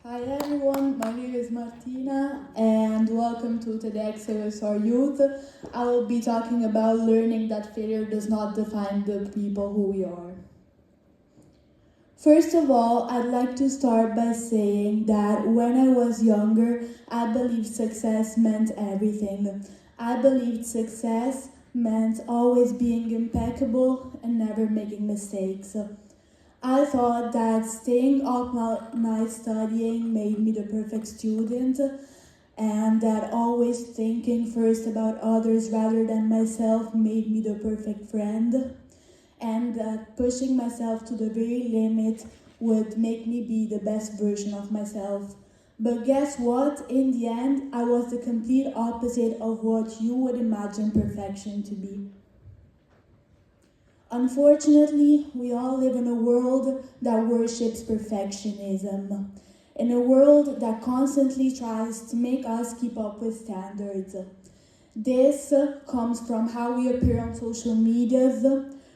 Hi everyone, my name is Martina and welcome to TEDxAOSR Youth. I will be talking about learning that failure does not define the people who we are. First of all, I'd like to start by saying that when I was younger, I believed success meant everything. I believed success meant always being impeccable and never making mistakes. I thought that staying up all night studying made me the perfect student, and that always thinking first about others rather than myself made me the perfect friend, and that pushing myself to the very limit would make me be the best version of myself. But guess what? In the end, I was the complete opposite of what you would imagine perfection to be. Unfortunately, we all live in a world that worships perfectionism, in a world that constantly tries to make us keep up with standards. This comes from how we appear on social medias,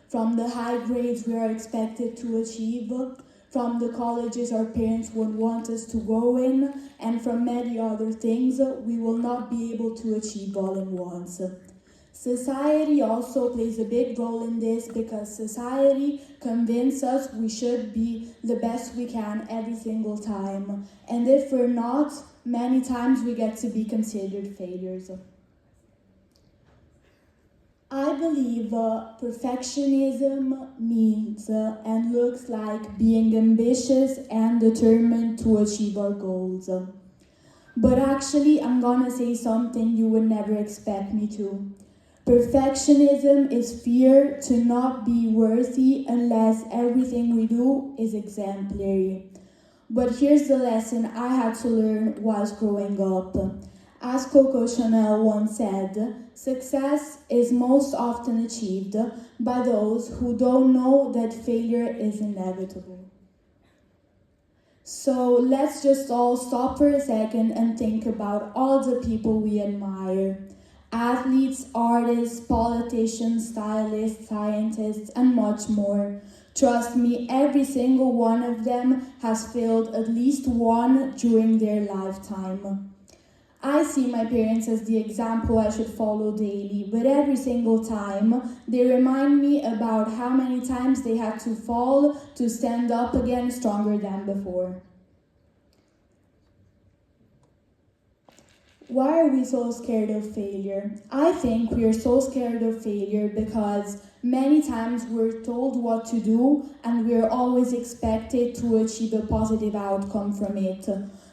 from the high grades we are expected to achieve, from the colleges our parents would want us to go in, and from many other things we will not be able to achieve all at once. Society also plays a big role in this because society convinces us we should be the best we can every single time. And if we're not, many times we get to be considered failures. I believe perfectionism means and looks like being ambitious and determined to achieve our goals. But actually, I'm gonna say something you would never expect me to. Perfectionism is fear to not be worthy unless everything we do is exemplary. But here's the lesson I had to learn whilst growing up. As Coco Chanel once said, success is most often achieved by those who don't know that failure is inevitable. So let's just all stop for a second and think about all the people we admire. Athletes, artists, politicians, stylists, scientists, and much more. Trust me, every single one of them has failed at least one during their lifetime. I see my parents as the example I should follow daily, but every single time they remind me about how many times they had to fall to stand up again stronger than before. Why are we so scared of failure? I think we are so scared of failure because many times we're told what to do and we're always expected to achieve a positive outcome from it.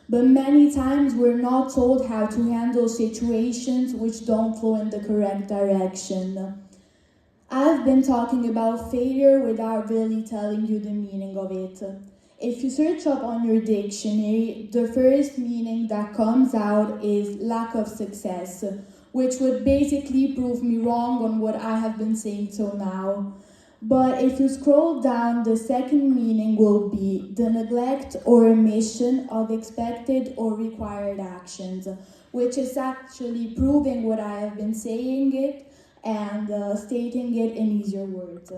But many times we're not told how to handle situations which don't flow in the correct direction. I've been talking about failure without really telling you the meaning of it. If you search up on your dictionary, the first meaning that comes out is lack of success, which would basically prove me wrong on what I have been saying till now. But if you scroll down, the second meaning will be the neglect or omission of expected or required actions, which is actually proving what I have been saying it and stating it in easier words.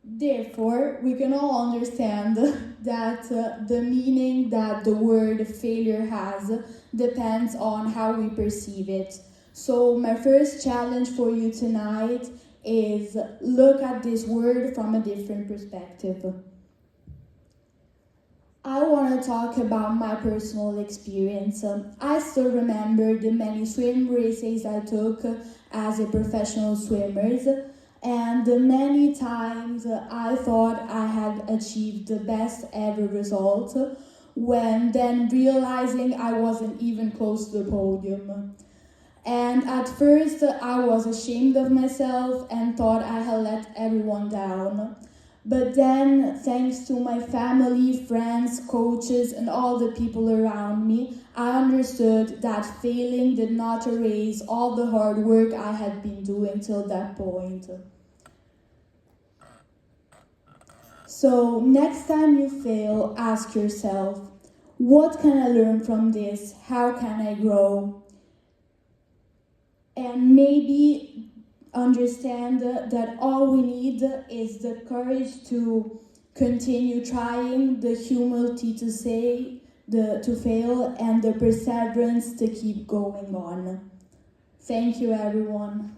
Therefore, we can all understand that the meaning that the word failure has depends on how we perceive it. So my first challenge for you tonight is look at this word from a different perspective. I want to talk about my personal experience. I still remember the many swim races I took as a professional swimmer. And the many times I thought I had achieved the best ever result, when then realizing I wasn't even close to the podium. And at first I was ashamed of myself and thought I had let everyone down. But then, thanks to my family, friends, coaches, and all the people around me, I understood that failing did not erase all the hard work I had been doing till that point. So, next time you fail, ask yourself, what can I learn from this? How can I grow? And maybe understand that all we need is the courage to continue trying, the humility to fail, and the perseverance to keep going on. Thank you, everyone.